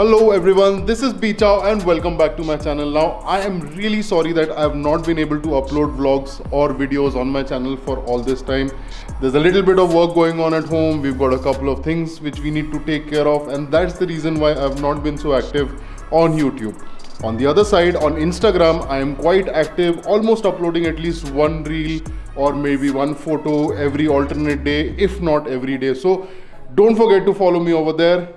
Hello everyone, this is Bichao and welcome back to my channel. Now I am really sorry that I have not been able to upload vlogs or videos on my channel for all this time. There's a little bit of work going on at home. We've got a couple of things which we need to take care of, and that's the reason why I've not been so active on YouTube. On the other side, on Instagram, I am quite active, almost uploading at least one reel or maybe one photo every alternate day, if not every day. So don't forget to follow me over there.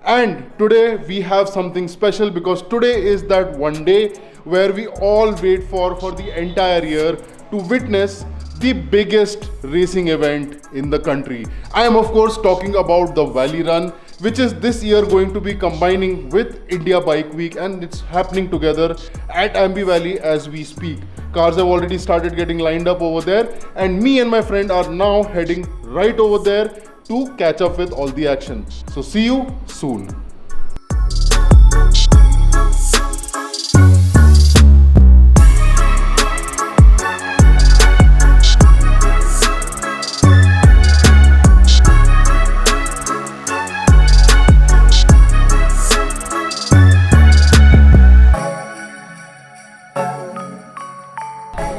And today we have something special because today is that one day where we all wait for the entire year to witness the biggest racing event in the country. I am of course talking about the Valley Run, which is this year going to be combining with India Bike Week, and it's happening together at Ambi Valley as we speak. Cars have already started getting lined up over there, and me and my friend are now heading right over there to catch up with all the action. So see you soon.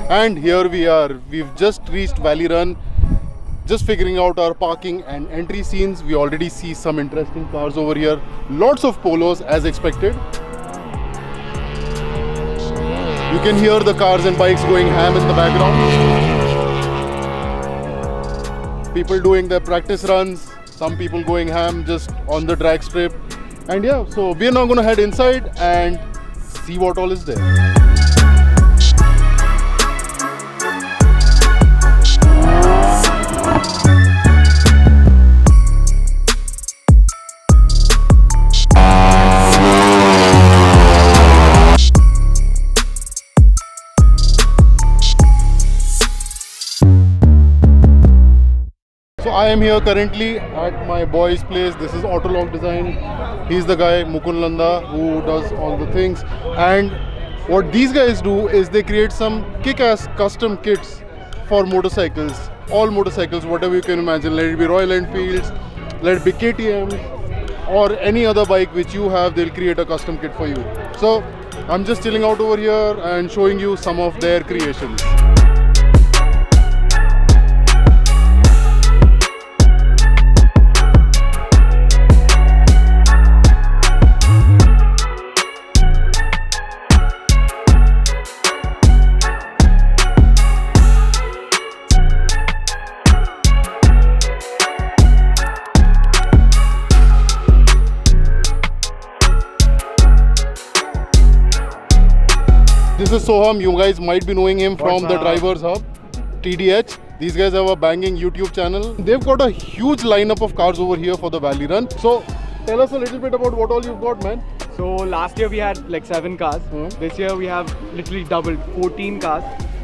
And here we are. We've just reached Valley Run. Just figuring out our parking and entry scenes. We already see some interesting cars over here. Lots of polos as expected. You can hear the cars and bikes going ham in the background. People doing their practice runs. Some people going ham just on the drag strip. And yeah, so we are now going to head inside and see what all is there. So I am here currently at my boy's place. This is Autolog Design. He's the guy, Mukund Landa, who does all the things. And what these guys do is they create some kick-ass custom kits for motorcycles. All motorcycles, whatever you can imagine. Let it be Royal Enfields, let it be KTM, or any other bike which you have, they'll create a custom kit for you. So I'm just chilling out over here and showing you some of their creations. This is Soham. You guys might be knowing him from the Drivers Hub, TDH. These guys have a banging YouTube channel. They've got a huge lineup of cars over here for the Valley Run. So tell us a little bit about what all you've got, man. So last year we had like 7 cars. This year we have literally doubled, 14 cars,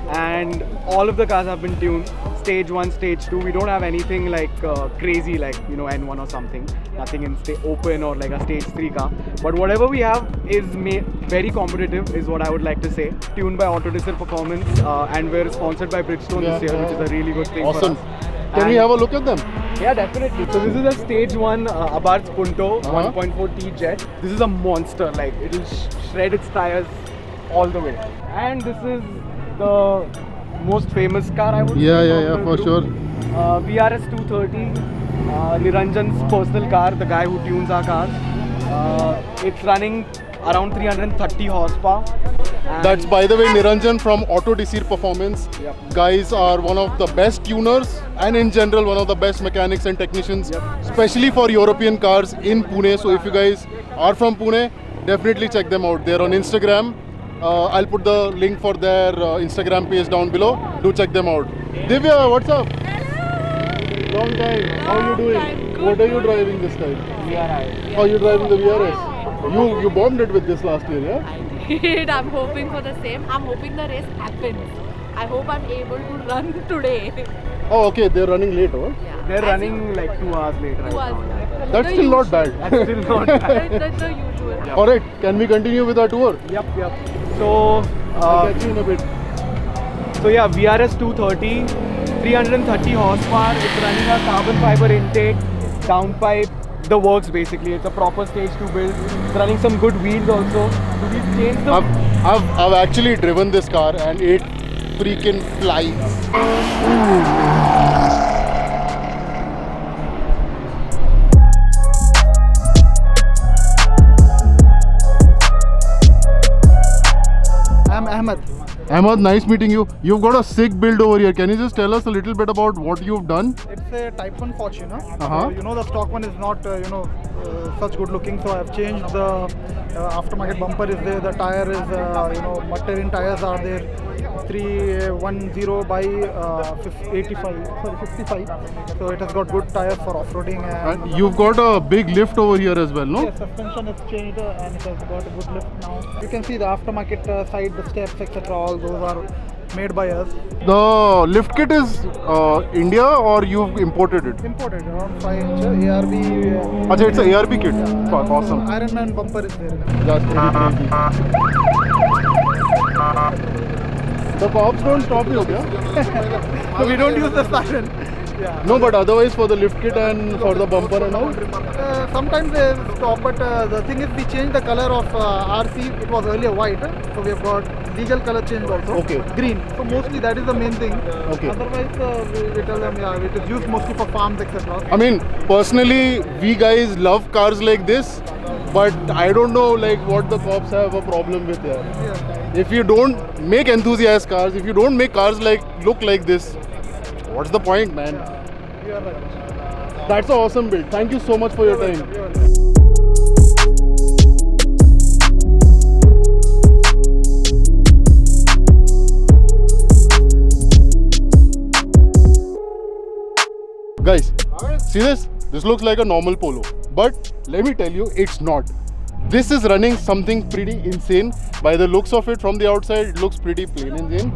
and all of the cars have been tuned. Stage 1, Stage 2. We don't have anything like crazy like N1 or something. Nothing in open or like a Stage 3 car. But whatever we have is very competitive, is what I would like to say. Tuned by Autodiscer Performance, and we're sponsored by Bridgestone this year, which is a really good thing awesome. for us. Can we have a look at them? Yeah, definitely. So this is a Stage 1 Abarth Punto 1.4T Jet. This is a monster, like it'll shred its tires all the way. And this is the most famous car, I would say. Yeah, for sure. VRS 230, Niranjan's personal car, the guy who tunes our cars. It's running around 330 horsepower. That's, by the way, Niranjan from Autodiscer Performance. Yep. Guys are one of the best tuners and in general one of the best mechanics and technicians, especially for European cars in Pune. So if you guys are from Pune, definitely check them out. They're on Instagram. I'll put the link for their Instagram page down below. Do check them out. Divya, what's up? Hello. Long time. How are you doing? What are you driving this time? VRS. Oh, you're driving the VRS. You bombed it with this last year, yeah? I did. I'm hoping for the same. I'm hoping the race happens. I hope I'm able to run today. Oh, okay. They're running late, huh? Yeah. They're running like 2 hours late right 2 hours. now. That's still not bad. That's still not bad. That's the usual. Yeah. Alright, can we continue with our tour? Yep. So, I'll catch you in a bit. so yeah, VRS 230, 330 horsepower. It's running a carbon fiber intake, downpipe, the works basically. It's a proper stage to build. It's running some good wheels also. So we've changed the... I've actually driven this car and it freaking flies. I'm Ahmed. Ahmad, nice meeting you. You've got a sick build over here. Can you just tell us a little bit about what you've done? It's a Type 1 Fortuner. Uh-huh. You know the stock one is not such good looking, so I've changed the aftermarket bumper is there. The tire is mud terrain tires are there. 310 by 55. So it has got good tires for off-roading. And you've got a big lift over here as well, no? Yes, suspension is changed and it has got a good lift now. You can see the aftermarket side, the steps, etc. All those are made by us. The lift kit is India or you've imported it? Imported around 5 inch ARB. Achha, it's a ARB kit. Awesome. Ironman bumper is there. That's pretty crazy. The cops don't stop you, yeah? So we don't use the siren. Yeah. No, but otherwise for the lift kit and for the bumper and all? Sometimes they stop, but the thing is we changed the color of RC. It was earlier white, so we have got legal color change also. Okay. Green. So mostly that is the main thing. Okay. Otherwise, we tell them it is used mostly for farms, etc. I mean, personally, we guys love cars like this, but I don't know like what the cops have a problem with there. Yeah. If you don't make enthusiast cars, if you don't make cars like look like this, what's the point, man? You are right. That's an awesome build. Thank you so much for your time. You are right. Guys, see this? This looks like a normal Polo, but let me tell you, it's not. This is running something pretty insane. By the looks of it from the outside, it looks pretty plain and Jane.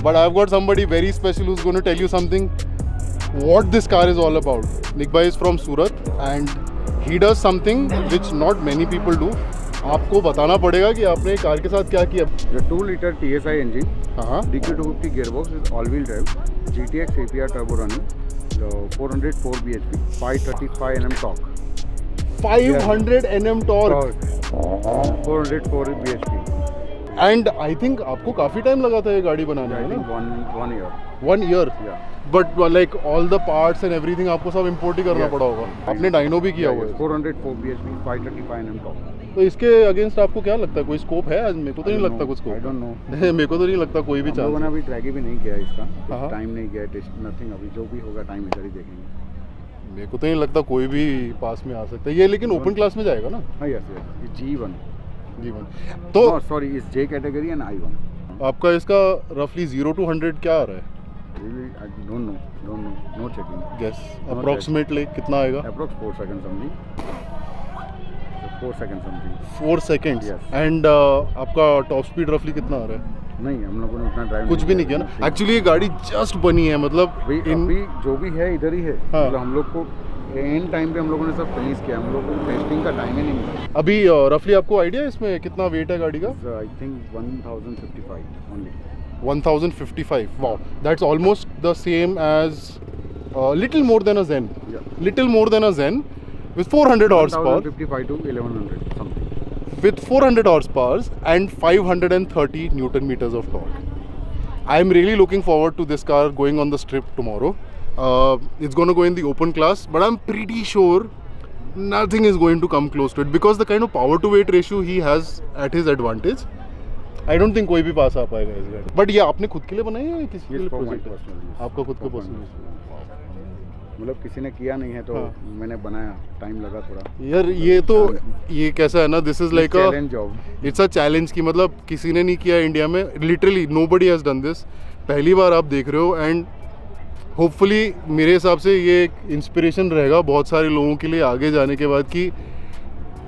But I've got somebody very special who's going to tell you something what this car is all about. Nick Bhai is from Surat and he does something which not many people do. आपको बताना पड़ेगा कि आपने car के साथ क्या किया. The 2-liter TSI engine, हाँ. DQ250 gearbox with all-wheel drive, GTX APR turbo running, the 404 bhp, 535 Nm torque. 500 Nm torque. 404 bhp. And I think आपको काफी टाइम लगा था ये गाड़ी बनाने I में think ना? one year. 1 year. Yeah. But like all the parts and everything आपको सब import ही करना Yes. पड़ा होगा. आपने डाइनो भी किया हुआ है. 404 bhp, 535 Nm torque. तो इसके अगेंस्ट आपको क्या लगता है, कोई स्कोप है? आज मेरे को तो नहीं लगता कुछ I स्कोप. don't know. मेरे को तो नहीं लगता कोई भी हम लोगों ने चांस. अभी ट्रैक भी नहीं किया इसका. हाँ. टाइम नहीं गया, नथिंग. अभी जो भी होगा टाइम इधर ही देखेंगे. मेरे को तो नहीं लगता कोई भी पास में आ सकता है. ये लेकिन ओपन क्लास में जाएगा ना? हाँ, yes. G1. जीवन. तो No, sorry, it's J category and I1. आपका इसका रफली 0 to 100 क्या आ रहा है? Really, I don't know. No checking. Guess No approximately कितना आएगा? Approx 4 seconds something. 4 seconds something. 4 seconds. Yes. And आपका टॉप स्पीड रफली कितना आ रहा है? नहीं, हम लोगों ने उतना ड्राइव कुछ भी नहीं किया ना. एक्चुअली ये गाड़ी जस्ट बनी है, मतलब अभी जो भी है इधर ही है. हाँ. मतलब हम लोग को एंड टाइम पे हम लोगों ने सब फिनिश किया. हम लोग को टेस्टिंग का टाइम ही नहीं मिला. अभी रफली आपको आइडिया है इसमें कितना वेट है गाड़ी का? I think 1055 only. 1055. Wow, that's almost the same as little more than a Zen. Yeah. Little more than a Zen with 400 horsepower. 1055 to 1100 something. With 400 horsepower and 530 Newton meters of torque. I am really looking forward to this car going on the strip tomorrow. It's going to go in the open class, but I'm pretty sure nothing is going to come close to it because the kind of power to weight ratio he has at his advantage, I don't think कोई भी पास आ पाएगा इस गाड़ी. But ये आपने खुद के लिए बनाई है या किसी के लिए for my प्रोजेक्ट है? personal use. आपका खुद का For my पर्सनल. मतलब किसी ने किया नहीं है तो हाँ. मैंने बनाया. टाइम लगा थोड़ा. यार ये तो ये कैसा है ना, this is like a challenge job. It's a challenge की मतलब किसी ने नहीं किया इंडिया में. Literally nobody has done this. पहली बार आप देख रहे हो एंड होपफुली मेरे हिसाब से ये एक इंस्पिरेशन रहेगा बहुत सारे लोगों के लिए आगे जाने के बाद कि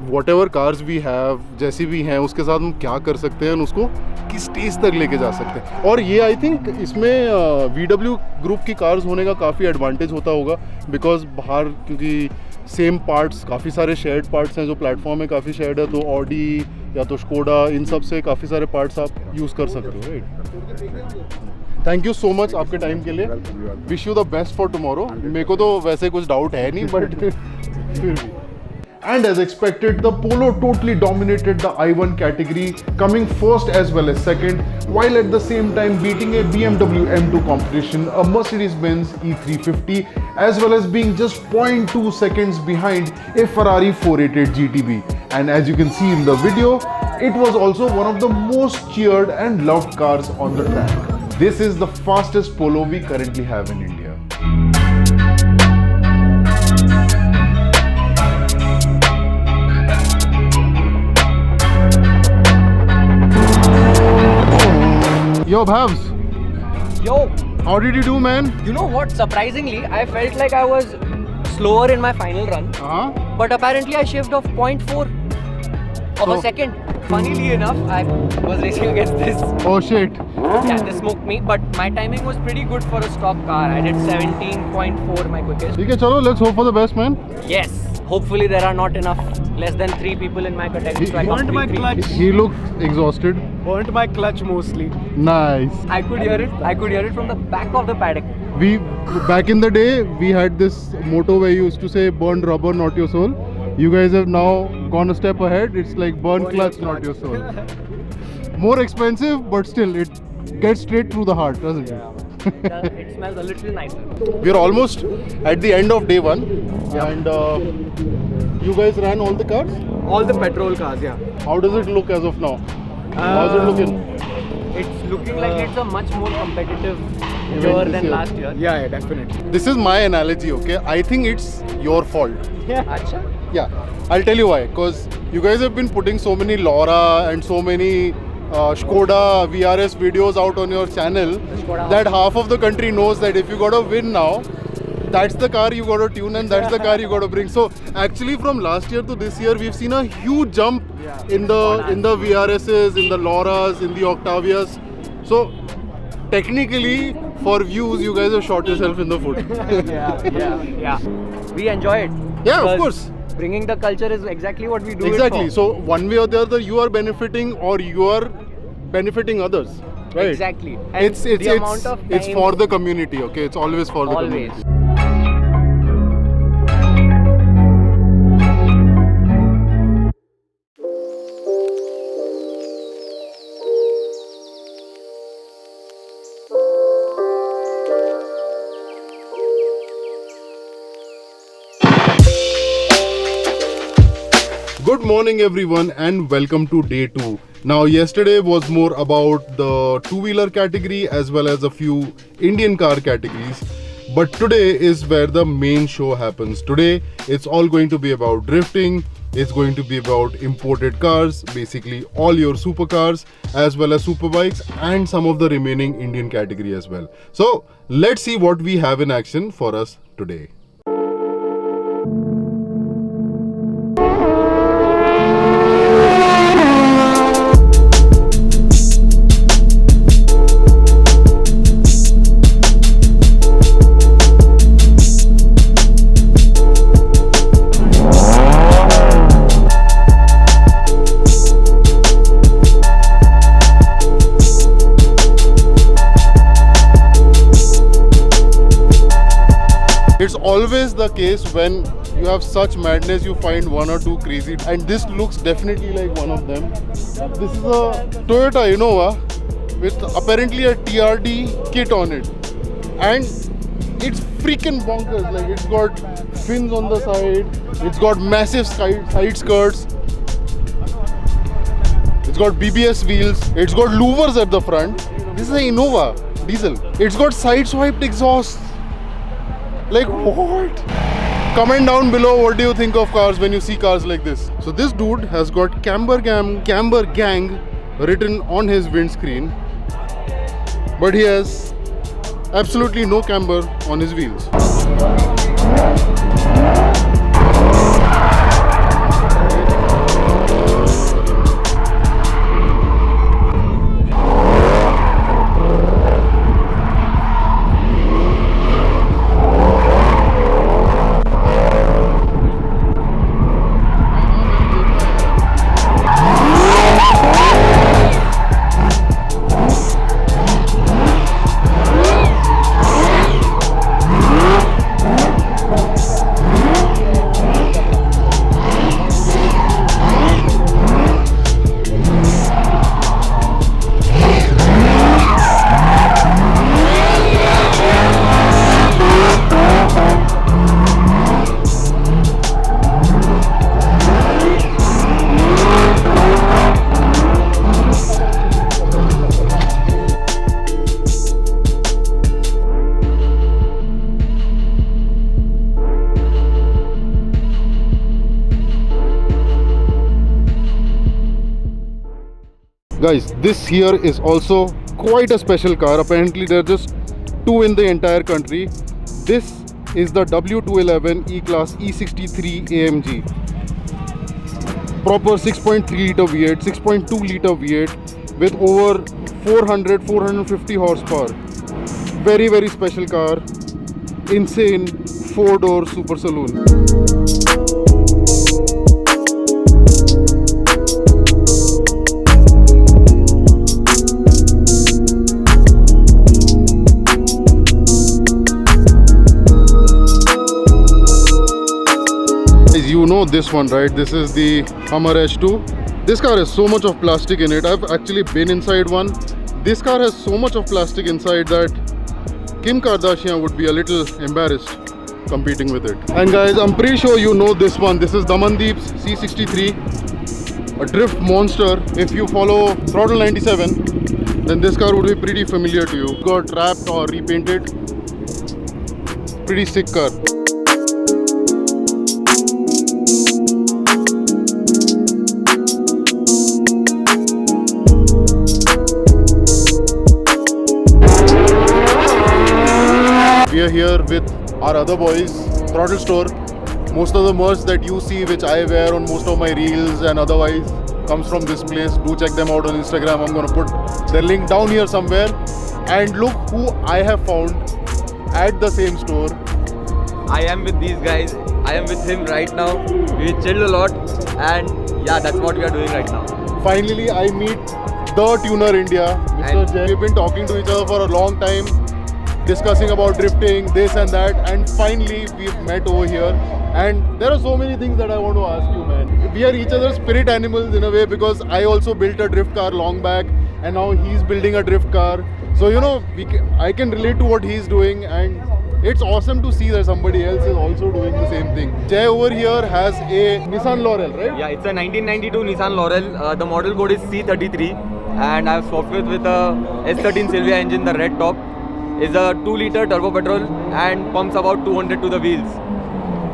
whatever cars we have जैसी भी हैं उसके साथ हम क्या कर सकते हैं, उसको किस स्टेज तक लेके जा सकते हैं. और ये आई थिंक इसमें VW ग्रुप की कार्स होने का काफ़ी एडवांटेज होता होगा बिकॉज बाहर क्योंकि सेम पार्ट्स काफ़ी सारे शेयर्ड पार्ट्स हैं, जो प्लेटफॉर्म है काफ़ी शेयर्ड है, तो ऑडी या तो स्कोडा इन सब से काफ़ी सारे पार्ट्स आप यूज़ कर सकते हो. Right. Thank you so much आपके टाइम के लिए. Wish you the best for tomorrow. मेरे को तो वैसे कुछ डाउट है नहीं बट फिर भी And as expected, the Polo totally dominated the I1 category, coming first as well as second, while at the same time beating a BMW M2 competition, a Mercedes-Benz E350, as well as being just 0.2 seconds behind a Ferrari 488 GTB. And as you can see in the video, it was also one of the most cheered and loved cars on the track. This is the fastest Polo we currently have in India. Yo, Bhavs, Yo, how did you do, man? you know what? Surprisingly, I felt like I was slower in my final run, but apparently I shaved off 0.4 of a second. Funnily enough, I was racing against this. Oh shit. Yeah, this smoked me, but my timing was pretty good for a stock car. I did 17.4 my quickest. Okay, chalo, let's hope for the best, man. Yes, hopefully there are not enough, less than 3 people in my category. So I Burnt can't my beat three. clutch. He looks exhausted. Burnt my clutch mostly. Nice. I could hear it. I could hear it from the back of the paddock. We back in the day we had this motto where you used to say burn rubber, not your soul. You guys have now gone a step ahead. It's like burn clutch, not your soul. More expensive, but still it gets straight through the heart, doesn't It smells a little nicer. it? We're almost at the end of day one, and you guys ran all the cars. All the petrol cars, yeah. How does it look as of now? How's it looking? It's looking like it's a much more competitive Event year this than year. last year. Yeah, definitely. This is my analogy, okay? I think it's your fault. Acha. Yeah, I'll tell you why. Because you guys have been putting so many Laura and so many Skoda VRS videos out on your channel Skoda that half of the country knows that if you got to win now, that's the car you got to tune and that's the car you got to bring. So actually, from last year to this year, we've seen a huge jump in the VRSs, in the Lauras, in the Octavias. So technically, for views, you guys have shot yourself in the foot. Yeah. We enjoy it. Yeah, of Because course. Bringing the culture is exactly what we do. Exactly. It for. So one way or the other, you are benefiting or you are benefiting others, right? Exactly. And It's the amount of it's time- for the community. Okay, it's always for the Always. community. Good morning everyone and welcome to day 2. Now yesterday was more about the two-wheeler category as well as a few Indian car categories. But today is where the main show happens. Today it's all going to be about drifting, it's going to be about imported cars, basically all your supercars as well as superbikes and some of the remaining Indian category as well. So let's see what we have in action for us today. It's always the case when you have such madness, you find one or two crazy, and this looks definitely like one of them. This is a Toyota Innova with apparently a TRD kit on it, and it's freaking bonkers. Like, it's got fins on the side, it's got massive side skirts, it's got BBS wheels, it's got louvers at the front. This is an Innova diesel. It's got side swiped exhaust. Like, what? Comment down below what do you think of cars when you see cars like this. So this dude has got Camber Gang written on his windscreen, but he has absolutely no camber on his wheels. Guys, this here is also quite a special car. Apparently there are just two in the entire country. This is the W211 E-Class E63 AMG. Proper 6.3 liter V8, 6.2 liter V8 with over 450 horsepower. Very, very special car. Insane 4-door super saloon. You know this one, right? This is the Hummer H2. This car has so much of plastic in it. I've actually been inside one. This car has so much of plastic inside that Kim Kardashian would be a little embarrassed competing with it. And guys, I'm pretty sure you know this one. This is Damandeep's C63, a drift monster. If you follow Throttle 97, then this car would be pretty familiar to you. Got wrapped or repainted. Pretty sick car. We are here with our other boys, Throttle Store. Most of the merch that you see, which I wear on most of my reels and otherwise, comes from this place. Do check them out on Instagram. I'm gonna put their link down here somewhere. And look who I have found at the same store. I am with these guys. I am with him right now. We chilled a lot, and yeah, that's what we are doing right now. Finally, I meet the Tuner India, Mr. And- Jay. We've been talking to each other for a long time, discussing about drifting, this and that, and finally we've met over here. And there are so many things that I want to ask you, man. We are each other's spirit animals in a way, because I also built a drift car long back, and now he's building a drift car. So you know, I can relate to what he's doing, and it's awesome to see that somebody else is also doing the same thing. Jay over here has a Nissan Laurel, right? Yeah, it's a 1992 Nissan Laurel. The model code is C33, and I've swapped it with a S13 Silvia engine, the red top. Is a 2-liter turbo petrol and pumps about 200 to the wheels.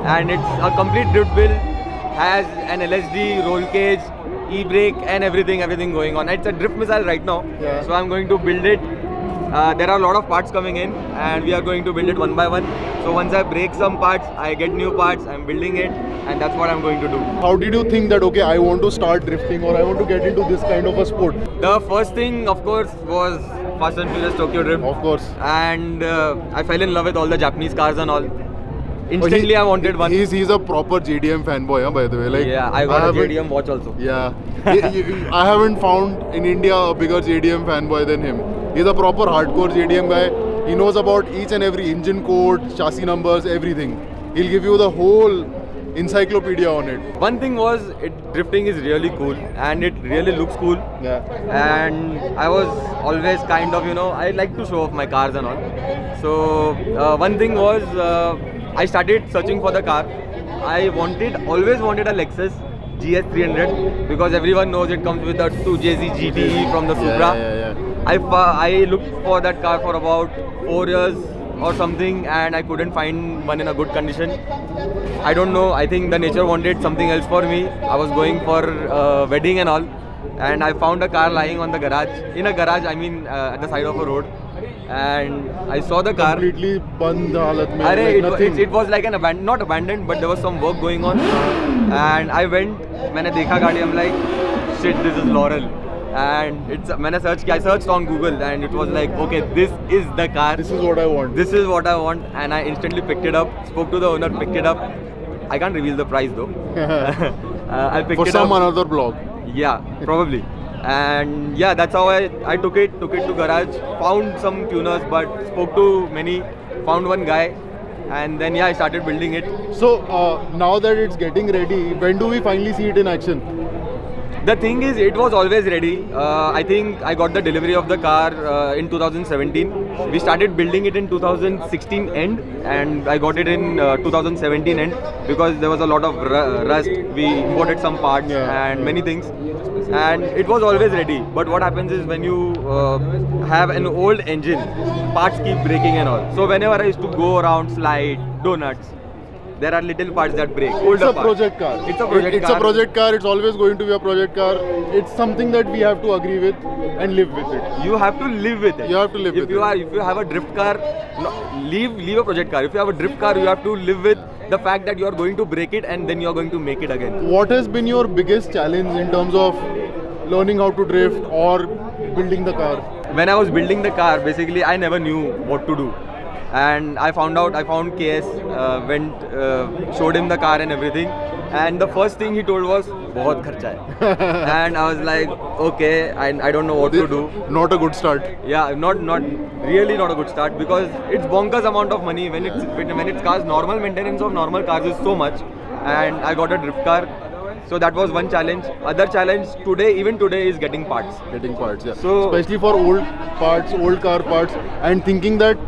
And it's a complete drift build, has an LSD, roll cage, e-brake and everything going on. It's a drift missile right now, Yeah. so I'm going to build it. There are a lot of parts coming in and we are going to build it one by one. So once I break some parts, I get new parts, I'm building it, and that's what I'm going to do. How did you think that, okay, I want to start drifting or I want to get into this kind of a sport? The first thing, of course, was Fast and Furious Tokyo Drift. Of course. And I fell in love with all the Japanese cars and all. Instantly, I wanted one. He's a proper JDM fanboy, huh, by the way. Like, Yeah, I got a haven't- JDM watch also. Yeah. I haven't found in India a bigger JDM fanboy than him. He's a proper hardcore JDM guy. He knows about each and every engine code, chassis numbers, everything. He'll give you the whole encyclopedia on it. One thing was, drifting is really cool and it really looks cool. Yeah. And I was always kind of, I like to show off my cars and all. So one thing was, I started searching for the car. I always wanted a Lexus GS300 because everyone knows it comes with a 2JZ GTE from the Supra. Yeah. I looked for that car for about 4 years or something, and I couldn't find one in a good condition. I don't know, I think the nature wanted something else for me. I was going for a wedding and all, and I found a car lying on the garage. In a garage, I mean at the side of a road. And I saw the car. Completely band halat mein, Arey, like nothing. it was like an not abandoned, but there was some work going on. And I went, मैंने देखा गाड़ी, I'm like, shit, this is Laurel. And I searched on Google, and it was like, okay, this is the car. This is what I want. This is what I want, and I instantly picked it up. Spoke to the owner, picked it up. I can't reveal the price though. I picked For it some up. another blog. Yeah, probably. And yeah, that's how I took it to garage, found some tuners, but spoke to many, found one guy, and then yeah, I started building it. So now that it's getting ready, when do we finally see it in action? The thing is, it was always ready. I think I got the delivery of the car in 2017. We started building it in 2016 end, and I got it in 2017 end because there was a lot of rust. We imported some parts and many things, and it was always ready. But what happens is when you have an old engine, parts keep breaking and all. So whenever I used to go around, slide, donuts, there are little parts that break. It's Older a parts. project car. It's a project It's car. a project car. It's always going to be a project car. It's something that we have to agree with and live with it. You have to live with it. You have to live if with you it. If you have a drift car, no, leave a project car. If you have a drift car, you have to live with the fact that you are going to break it and then you are going to make it again. What has been your biggest challenge in terms of learning how to drift or building the car? When I was building the car, basically I never knew what to do. And I found KS, showed him the car and everything. And the first thing he told was, "बहुत खर्चा है." And I was like, okay, I don't know what to do. Not a good start. Yeah, not really not a good start because it's bonkers amount of money when it's cars. Normal maintenance of normal cars is so much, and I got a drift car. So that was one challenge. Other challenge even today is getting parts. Getting parts, yeah. So- especially for old parts, old car parts, and thinking that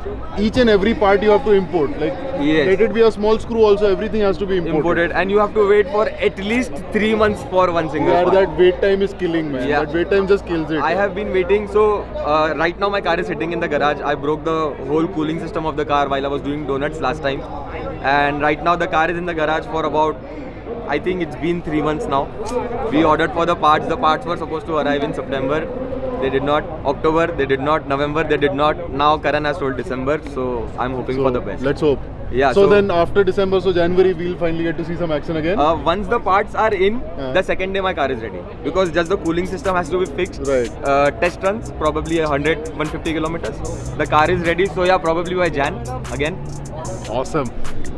each and every part you have to import. Like, Yes. let it be a small screw also, everything has to be Imported, and you have to wait for at least 3 months for one single Yeah, part. that wait time is killing, man. Yeah. That wait time just kills it. I have been waiting. So right now my car is sitting in the garage. I broke the whole cooling system of the car while I was doing donuts last time, and right now the car is in the garage for about, I think it's been 3 months now. We ordered for the parts. The parts were supposed to arrive in September. They did not. October, they did not. November, they did not. Now Karan has told December, so I'm hoping for the best. Let's hope. Yeah, So so- then after December, so January, we'll finally get to see some action again. Once the parts are in, Yeah. the second day my car is ready. Because just the cooling system has to be fixed. Right. Test runs, probably 150 kilometers. The car is ready, so yeah, probably by Jan again. Awesome.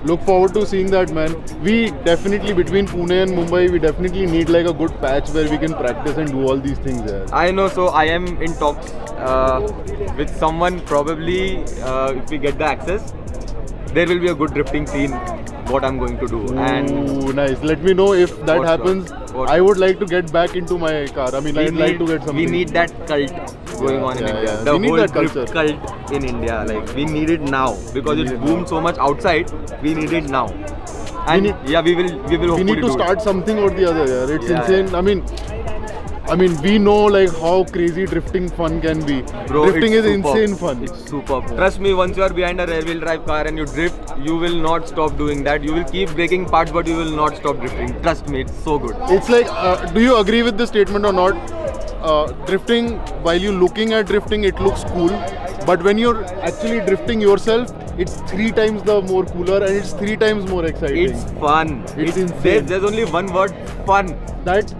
Look forward to seeing that, man. We definitely, between Pune and Mumbai, we definitely need like a good patch where we can practice and do all these things there. I know, so I am in talks with someone. Probably, if we get the access, there will be a good drifting scene. What I'm going to do, and Ooh, nice. Let me know if that For sure. happens. For I sure. would like to get back into my car. I mean, I'd like to get something. we need that cult going on in Yeah, India. yeah. The We need whole that drift culture. cult in India. Like we need it now because We it's need it boomed now. so much outside. We need it now. And need- yeah, we will. We will. We need to hopefully do start something or the other. Yeah. It's Yeah, insane. I mean, we know like how crazy drifting fun can be. it. Bro, Drifting it's is superb. insane fun. It's super. Trust me, once you are behind a rear-wheel drive car and you drift, you will not stop doing that. You will keep breaking parts, but you will not stop drifting. Trust me, it's so good. It's like, do you agree with this statement or not? Drifting, while you're looking at drifting, it looks cool. But when you're actually drifting yourself, it's 3 times the more cooler and it's 3 times more exciting. It's fun. It's insane. There's only one word: fun. That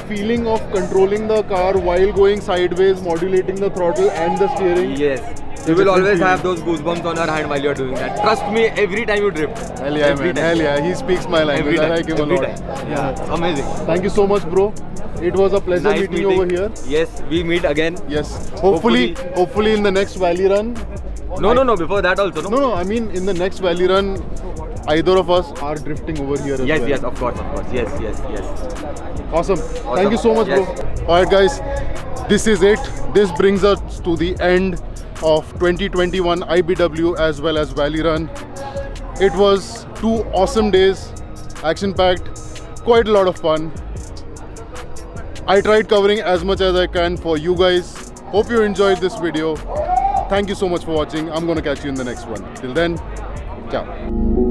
feeling of controlling the car while going sideways, modulating the throttle and the steering. Yes. It's You a will different always feeling. have those goosebumps on your hand while you're doing that. Trust me, every time you drift. Hell yeah, Every man. time. Hell yeah. He speaks my language. Every I time. like him a Every lot. time. Yeah. It's amazing. Thank you so much, bro. It was a pleasure Nice meeting over here. Yes, we meet again. Yes. Hopefully in the next Valley run. No. Before that also, no. No, I mean in the next Valley run, either of us are drifting over here as Yes, well. yes, of course. Yes. Awesome. Thank you so much, Yes. bro. Alright, guys. This is it. This brings us to the end of 2021 IBW as well as Valley Run. It was 2 awesome days, action-packed, quite a lot of fun. I tried covering as much as I can for you guys. Hope you enjoyed this video. Thank you so much for watching. I'm gonna catch you in the next one. Till then, ciao.